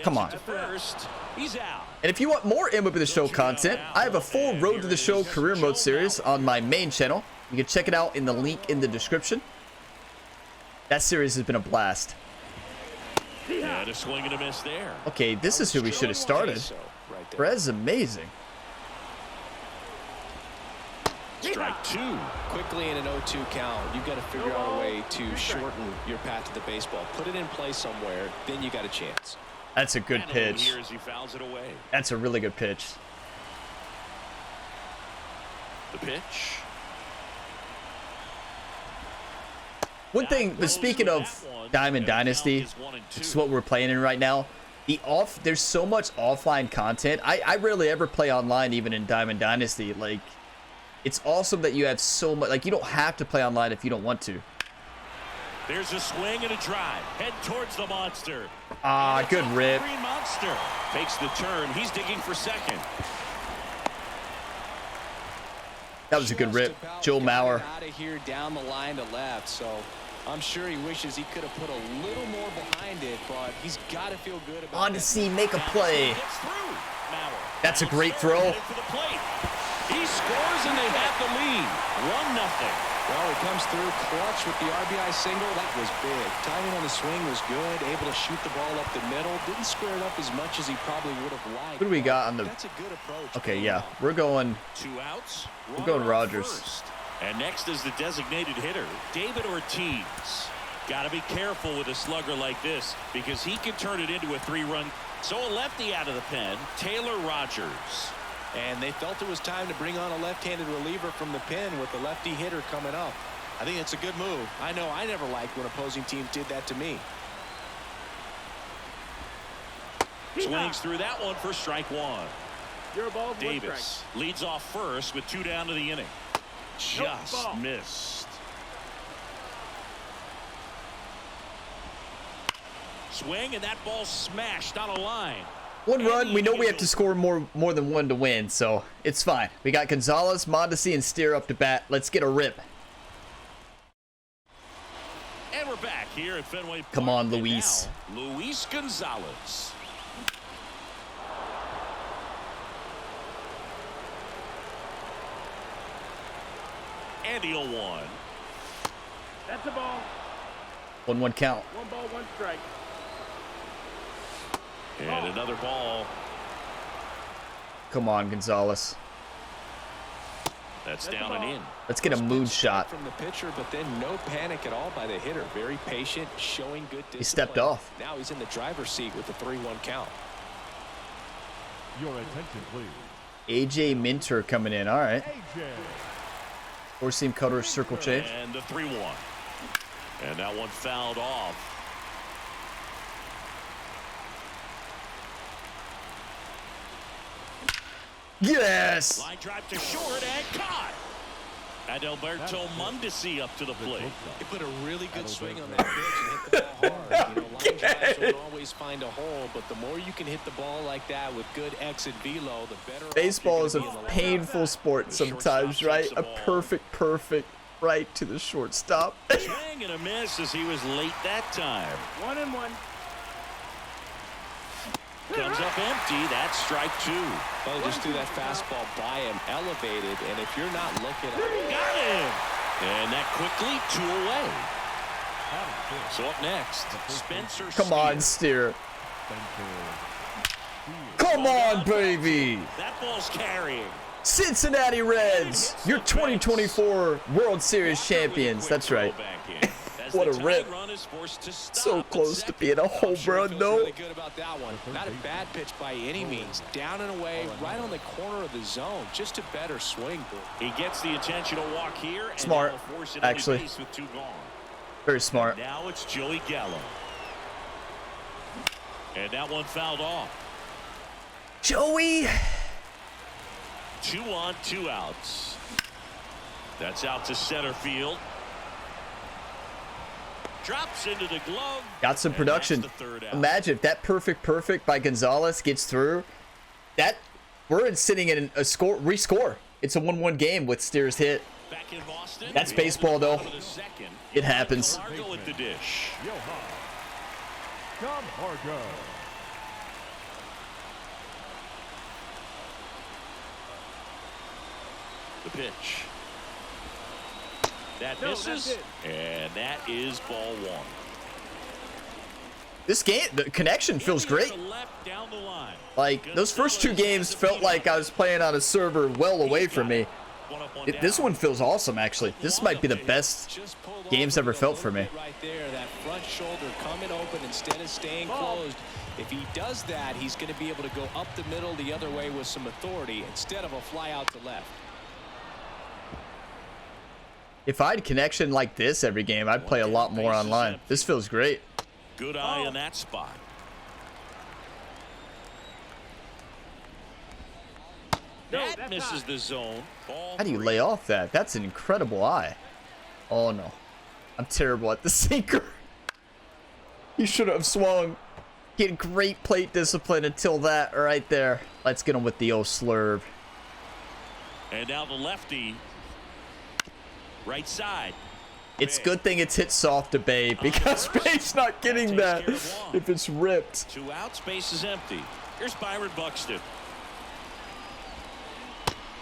Come on. First, he's out. And if you want more MLB The Show content, I have a full Road to the Show career mode series on my main channel. You can check it out in the link in the description. That series has been a blast. And a swing and a miss there. Okay, this is who we should have started. Perez, amazing. Strike two. Quickly in an 0-2 count, you've got to figure out a way to shorten your path to the baseball. Put it in play somewhere, then you got a chance. That's a good pitch. Here as he fouls it away. That's a really good pitch. The pitch. One thing, speaking of Diamond Dynasty, which is what we're playing in right now, there's so much offline content. I rarely ever play online, even in Diamond Dynasty. Like, it's awesome that you have so much. Like, you don't have to play online if you don't want to. There's a swing and a drive. Head towards the monster. Ah, good rip. Green monster takes the turn. He's digging for second. That was a good rip. Joe Mauer. Out of here down the line to left, so I'm sure he wishes he could have put a little more behind it, but he's got to feel good about On to see make a play. That's a great throw. He scores and they have the lead. 1-0. Well, he comes through clutch with the RBI single. That was big. Timing on the swing was good. Able to shoot the ball up the middle. Didn't square it up as much as he probably would have liked. Who do we got on the... That's a good approach. Okay, yeah. We're going... 2 outs. We're going Rogers. First. And next is the designated hitter, David Ortiz. Got to be careful with a slugger like this because he can turn it into a 3-run. So a lefty out of the pen, Taylor Rogers. And they felt it was time to bring on a left-handed reliever from the pen with the lefty hitter coming up. I think it's a good move. I know I never liked when opposing teams did that to me. Swings through that one for strike one. Davis leads off first with 2 down to the inning. Just missed. Swing and that ball smashed on a line. 1 run. We know we have to score more than 1 to win, so it's fine. We got Gonzalez, Mondesi, and Steer up to bat. Let's get a rip. And we're back here at Fenway Park. Come on, Luis. Luis Gonzalez. And the 0-1. That's a ball. 1-1 count. 1 ball, 1 strike. And another ball. Come on, Gonzalez. That's down and in. Let's get a mood shot. From the pitcher, but then no panic at all by the hitter. Very patient, showing good discipline. He stepped off. Now he's in the driver's seat with the 3-1 count. Your attention, please. AJ Minter coming in. All right. AJ. Four-seam cutter, circle change. And the 3-1. And that one fouled off. Yes. Line drive to short and caught. Adalberto Mondesi up to the plate. He put a really good swing on that pitch and hit the ball hard. You know, line drives don't always find a hole, but the more you can hit the ball like that with good exit velo, the better. Baseball is a painful sport sometimes, right? A perfect right to the shortstop. Swing and a miss as he was late that time. 1-1. Comes up empty. That's strike 2. Oh, just threw that fastball by him, elevated, and if you're not looking at it. Got him. And that quickly 2 away. So up next, Spencer. Come on, Steer. Come on, baby. That ball's carrying. Cincinnati Reds, your 2024 World Series champions. That's right. What a rip. So close to being a home run, though. Really good about that one. Not a bad pitch by any means. Down and away, right on the corner of the zone. Just a better swing. He gets the intentional walk here. And Smart, actually. With 2 gone. Very smart. Now it's Joey Gallo. And that one fouled off. Joey. 2 on, 2 outs. That's out to center field. Drops into the glove. Got some production. Imagine if that perfect by Gonzalez gets through. That we're sitting in a rescore. It's a 1-1 game with Steer's hit. Back in Boston. That's baseball, though. It happens. Camargo. The pitch. That No, misses, that's it. and that is ball one. This game, the connection feels great. Left down the line. Like, those first two games felt like I was playing on a server well away from me. This one feels awesome, actually. This might be the best games ever felt for me. Right there, that front shoulder coming open instead of staying closed. If he does that, he's going to be able to go up the middle the other way with some authority instead of a fly out to left. If I had connection like this every game, I'd play a lot more online. This feels great. Good eye on that spot. No, That misses the zone. Ball How do you three. lay off that? That's an incredible eye. Oh no. I'm terrible at the sinker. He should have swung. He had great plate discipline until that right there. Let's get him with the old slurve. And now the lefty. Right side. It's good thing it's hit soft to Bay because Bay's not getting that if it's ripped. 2 outs, base is empty. Here's Byron Buxton.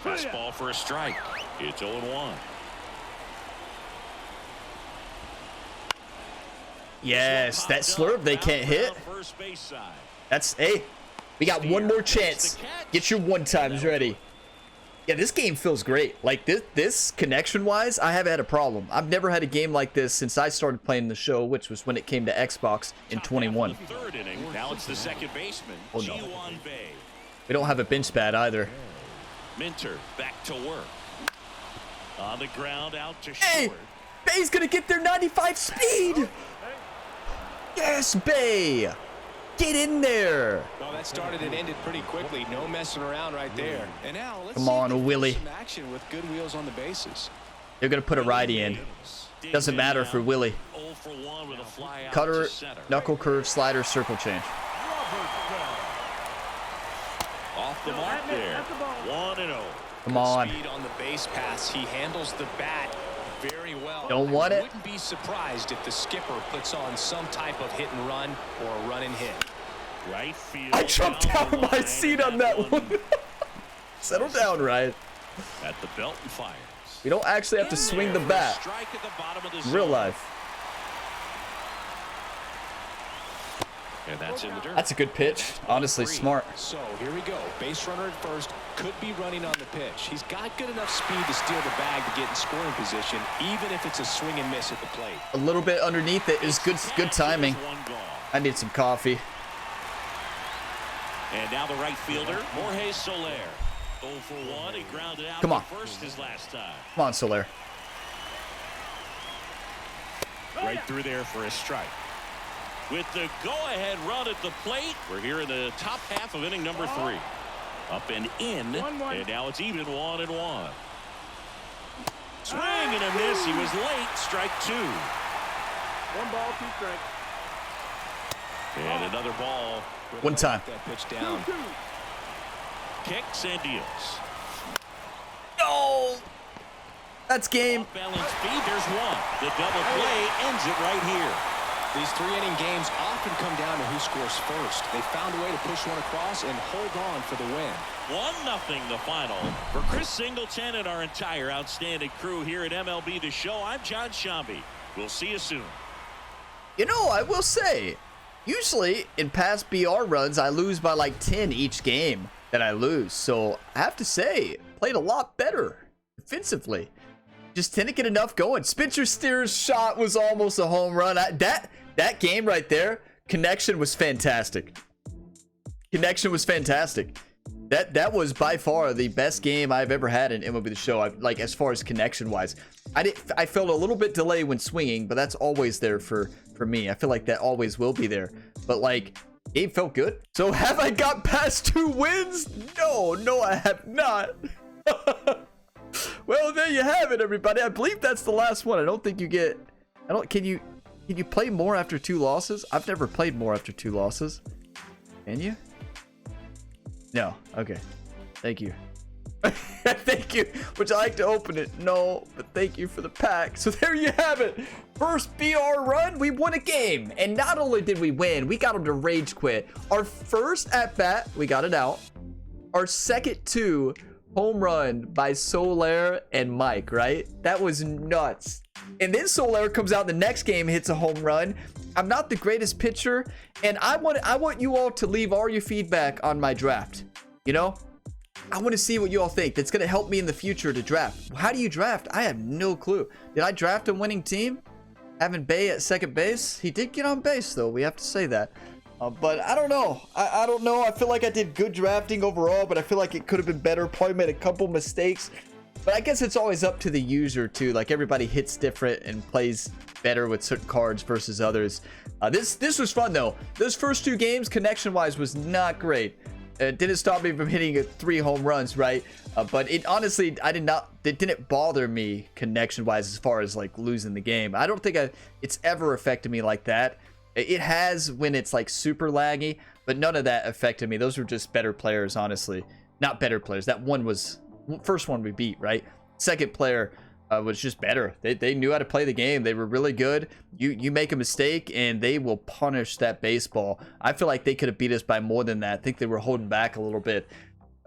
Fastball for a strike. It's 0-1. Yes, that slurve they can't hit. First base side. That's, hey, we got one more chance. Get your one times ready. Yeah, this game feels great. Like this connection wise, I haven't had a problem. I've never had a game like this since I started playing the show, which was when it came to Xbox in 21. Third inning. Now it's the second baseman. Oh, no. G1 Bay. We don't have a bench bat either. Minter back to work. On the ground out to Hey, short. Bay's gonna get their 95 speed. Yes, Bay. Get in there. Well, that started and ended pretty quickly. No messing around right there. And now let's Come see on, if they Willie. get some action with good wheels on the bases. They're gonna put a righty in. Doesn't matter for Willie. 0 for 1 with a fly out Cutter, to center. knuckle curve, slider, circle change. Off the mark there. 1-0. Come on. Speed on the base pass. He handles the bat very well. Don't want I it. wouldn't be surprised if the skipper puts on some type of hit and run or a run and hit. Right field. I jumped down out the of my line, seat on and that one. Settle down, Ryan. At the belt and fires. We don't actually have to swing the In there for a bat. strike at the bottom of the In real zone. life. And that's in the dirt. That's a good pitch. Honestly, smart. So here we go. Base runner at first. Could be running on the pitch. He's got good enough speed to steal the bag to get in scoring position, even if it's a swing and miss at the plate. A little bit underneath it is good timing. One gone. I need some coffee. And now the right fielder, Jorge Soler. 0 for 1. He grounded out Come on. to first his last time. Come on, Soler. Right through there for a strike. With the go-ahead run at the plate, we're here in the top half of inning number 3. Up and in, 1-1. and now it's even 1-1. Swing and a miss. He was late. Strike 2. 1 ball, 2 strikes. And another ball. One time. That pitch down. 2-2. Kicks and deals. No. That's game. Off balance speed. There's one. The double play ends it right here. These 3-inning games often come down to who scores first. They found a way to push one across and hold on for the win. 1-0 the final. For Chris Singleton and our entire outstanding crew here at MLB The Show, I'm John Shambi. We'll see you soon. You know, I will say, usually in past BR runs, I lose by like 10 each game that I lose. So I have to say, played a lot better defensively. Just didn't get enough going. Spencer Steer's shot was almost a home run. That game right there, connection was fantastic. Connection was fantastic. That was by far the best game I've ever had in MLB The Show. Like as far as connection wise, I felt a little bit delay when swinging, but that's always there for me. I feel like that always will be there. But like, game felt good. So have I got past 2 wins? No, I have not. Well, there you have it, everybody. I believe that's the last one. I don't think you get. Can you play more after 2 losses? I've never played more after 2 losses. Can you? No. Okay. Thank you. Thank you. Would you like to open it? No, but thank you for the pack. So there you have it. First BR run, we won a game. And not only did we win, we got him to rage quit. Our first at bat, we got it out. Our second two, home run by Soler and Mike, right? That was nuts. And then Soler comes out in the next game, hits a home run. I'm not the greatest pitcher, and I want you all to leave all your feedback on my draft. You know, I want to see what you all think. That's going to help me in the future to draft. How do you draft? I have no clue. Did I draft a winning team? Having Bay at second base? He did get on base, though. We have to say that. But I don't know. I don't know. I feel like I did good drafting overall, but I feel like it could have been better. Probably made a couple mistakes. But I guess it's always up to the user, too. Like, everybody hits different and plays better with certain cards versus others. This was fun, though. Those first two games, connection-wise, was not great. It didn't stop me from hitting 3 home runs, right? But it honestly, it didn't bother me connection-wise as far as, like, losing the game. I don't think it's ever affected me like that. It has when it's, like, super laggy, but none of that affected me. Those were just better players, honestly. Not better players. That one was... First one we beat, right? Second player was just better. They knew how to play the game. They were really good. You make a mistake and they will punish that baseball. I feel like they could have beat us by more than that. I think they were holding back a little bit.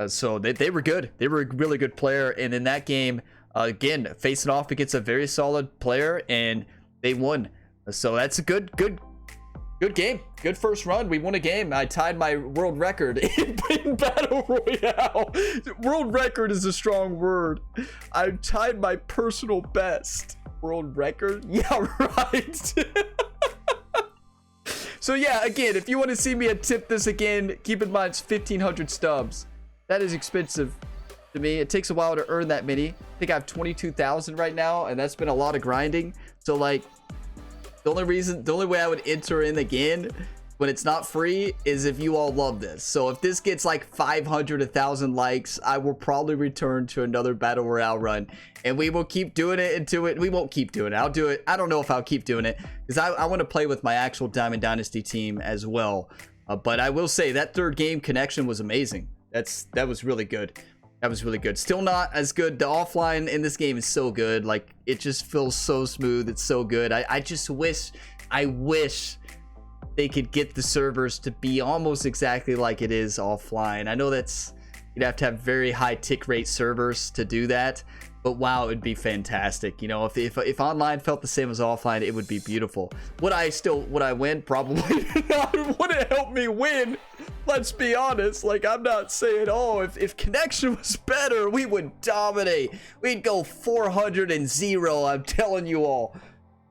So they were good. They were a really good player. And in that game, again, facing off against a very solid player, and they won. So that's a good game. Good first run. We won a game. I tied my world record in Battle Royale. World record is a strong word. I tied my personal best. World record? Yeah, right. So yeah, again, if you want to see me attempt this again, keep in mind it's 1,500 stubs. That is expensive to me. It takes a while to earn that many. I think I have 22,000 right now, and that's been a lot of grinding. So like, the only way I would enter in again when it's not free is if you all love this. So if this gets like 500, 1,000 likes, I will probably return to another Battle Royale run. And we will keep doing it until we won't keep doing it. I'll do it. I don't know if I'll keep doing it because I want to play with my actual Diamond Dynasty team as well. But I will say that third game connection was amazing. That was really good. That was really good. Still not as good. The offline in this game is so good. Like, it just feels so smooth. It's so good. I just wish they could get the servers to be almost exactly like it is offline. I know you'd have to have very high tick rate servers to do that. But wow, it would be fantastic. You know, if online felt the same as offline, it would be beautiful. Would I win? Probably not. Would it help me win? Let's be honest. Like, I'm not saying, oh, if connection was better, we would dominate. We'd go 400-0. I'm telling you all.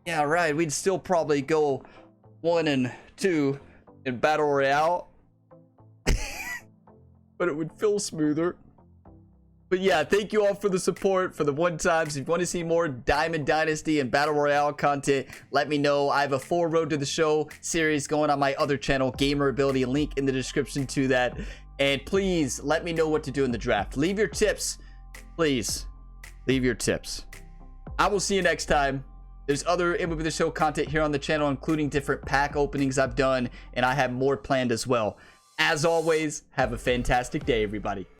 Yeah, right. We'd still probably go 1-2 in Battle Royale. But it would feel smoother. But yeah, thank you all for the support, for the one times. If you want to see more Diamond Dynasty and Battle Royale content, let me know. I have a full Road to the Show series going on my other channel, Gamer Ability, link in the description to that. And please let me know what to do in the draft. Leave your tips. Please leave your tips. I will see you next time. There's other MLB The Show content here on the channel, including different pack openings I've done, and I have more planned as well. As always, have a fantastic day, everybody.